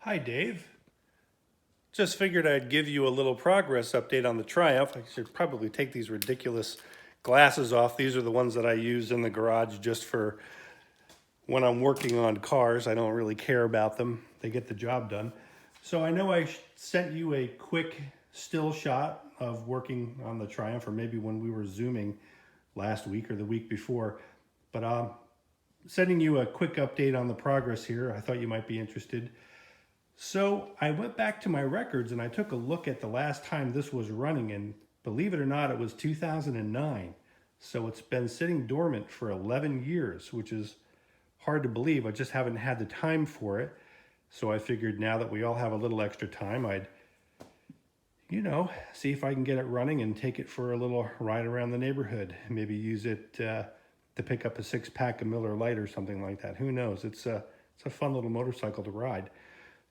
Hi, Dave. Just figured I'd give you a little progress update on the Triumph. I should probably take these ridiculous glasses off. These are the ones that I use in the garage just for when I'm working on cars. I don't really care about them. They get the job done. So I know I sent you a quick still shot of working on the Triumph, or maybe when we were Zooming last week or the week before. But sending you a quick update on the progress here. I thought you might be interested. So I went back to my records and I took a look at the last time this was running, and believe it or not, it was 2009. So it's been sitting dormant for 11 years, which is hard to believe. I just haven't had the time for it. So I figured now that we all have a little extra time, I'd, see if I can get it running and take it for a little ride around the neighborhood. Maybe use it to pick up a 6-pack of Miller Lite or something like that. Who knows? It's a fun little motorcycle to ride.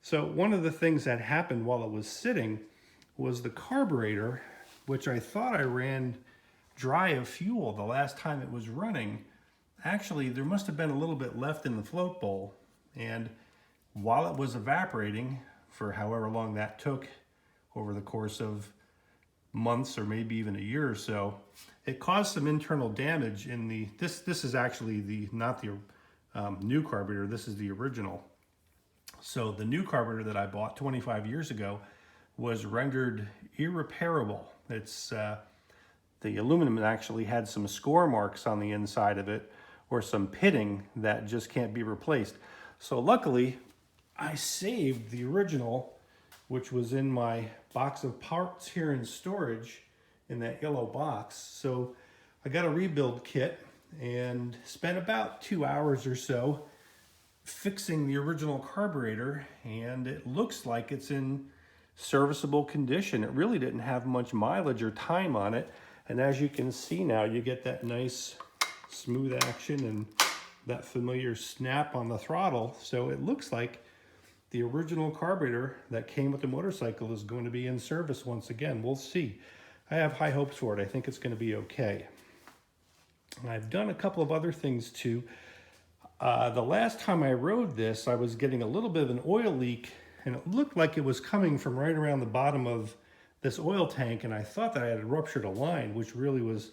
So one of the things that happened while it was sitting was the carburetor, which I thought I ran dry of fuel the last time it was running. Actually, there must have been a little bit left in the float bowl. And while it was evaporating, for however long that took over the course of months or maybe even a year or so, it caused some internal damage in the, this is actually not the new carburetor, this is the original. So the new carburetor that I bought 25 years ago was rendered irreparable. It's the aluminum actually had some score marks on the inside of it, or some pitting that just can't be replaced. So luckily, I saved the original, which was in my box of parts here in storage in that yellow box. So I got a rebuild kit and spent about 2 hours or so fixing the original carburetor, and it looks like it's in serviceable condition. It really didn't have much mileage or time on it, and as you can see now, you get that nice smooth action and that familiar snap on the throttle. So it looks like the original carburetor that came with the motorcycle is going to be in service once again. We'll see. I have high hopes for it. I think it's going to be okay. I've done a couple of other things too. The last time I rode this, I was getting a little bit of an oil leak, and it looked like it was coming from right around the bottom of this oil tank, and I thought that I had ruptured a line, which really was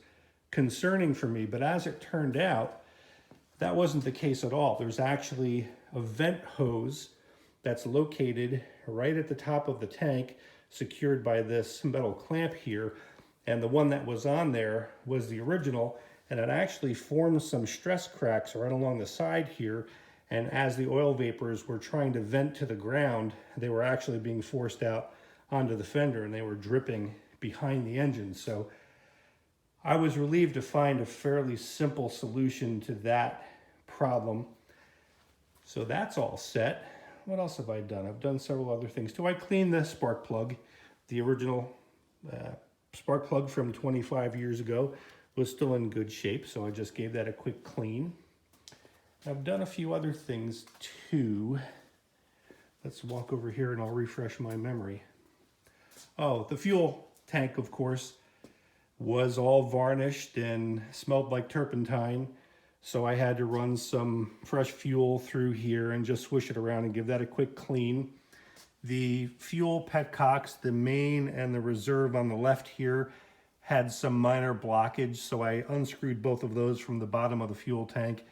concerning for me. But as it turned out, that wasn't the case at all. There's actually a vent hose that's located right at the top of the tank, secured by this metal clamp here, and the one that was on there was the original, and it actually formed some stress cracks right along the side here, and as the oil vapors were trying to vent to the ground, they were actually being forced out onto the fender, and they were dripping behind the engine. So I was relieved to find a fairly simple solution to that problem. So that's all set. What else have I done? I've done several other things too. I cleaned the spark plug. The original spark plug from 25 years ago was still in good shape, so I just gave that a quick clean. I've done a few other things too. Let's walk over here and I'll refresh my memory. Oh, the fuel tank, of course, was all varnished and smelled like turpentine, so I had to run some fresh fuel through here and just swish it around and give that a quick clean. The fuel petcocks, the main and the reserve on the left here, had some minor blockage, so I unscrewed both of those from the bottom of the fuel tank,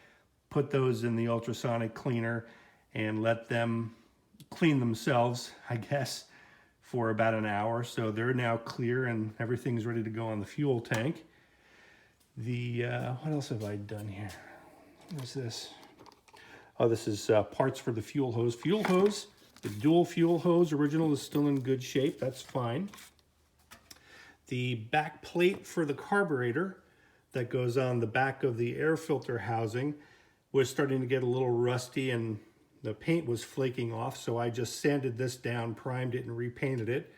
put those in the ultrasonic cleaner, and let them clean themselves, I guess, for about an hour. So they're now clear and everything's ready to go on the fuel tank. What else have I done here? What is this? Oh, this is parts for the fuel hose. Fuel hose, the dual fuel hose original is still in good shape. That's fine. The back plate for the carburetor that goes on the back of the air filter housing was starting to get a little rusty and the paint was flaking off, so I just sanded this down, primed it, and repainted it.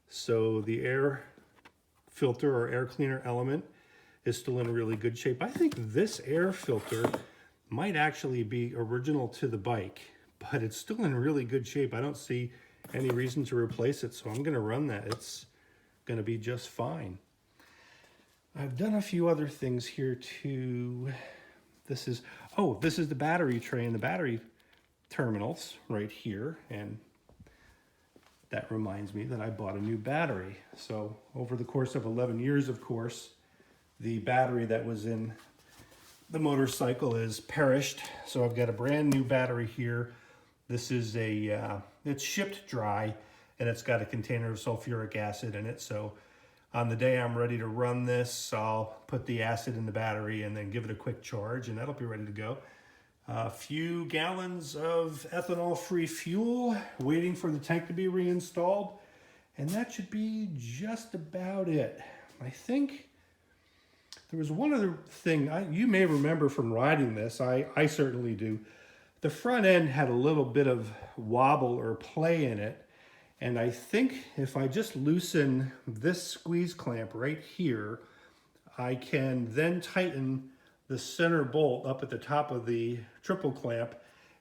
So the air filter or air cleaner element is still in really good shape. I think this air filter might actually be original to the bike, but it's still in really good shape. I don't see any reason to replace it, so I'm going to run that. It's going to be just fine. I've done a few other things here too. This is the battery tray and the battery terminals right here, and that reminds me that I bought a new battery. So over the course of 11 years, of course, the battery that was in the motorcycle is perished. So I've got a brand new battery here. This is it's shipped dry, and it's got a container of sulfuric acid in it. So on the day I'm ready to run this, I'll put the acid in the battery and then give it a quick charge, and that'll be ready to go. A few gallons of ethanol-free fuel waiting for the tank to be reinstalled, and that should be just about it. I think there was one other thing you may remember from riding this. I certainly do. The front end had a little bit of wobble or play in it, and I think if I just loosen this squeeze clamp right here, I can then tighten the center bolt up at the top of the triple clamp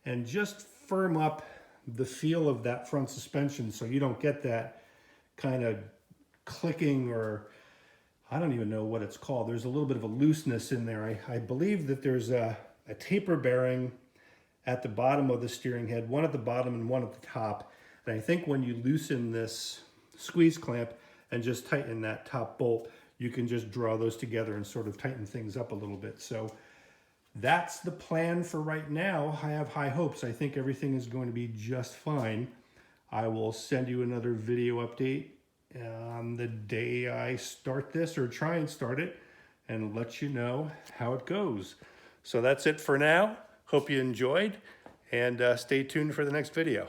and just firm up the feel of that front suspension so you don't get that kind of clicking, or I don't even know what it's called. There's a little bit of a looseness in there. I believe that there's a taper bearing at the bottom of the steering head, one at the bottom and one at the top. And I think when you loosen this squeeze clamp and just tighten that top bolt, you can just draw those together and sort of tighten things up a little bit. So that's the plan for right now. I have high hopes. I think everything is going to be just fine. I will send you another video update on the day I start this, or try and start it, and let you know how it goes. So that's it for now. Hope you enjoyed, and stay tuned for the next video.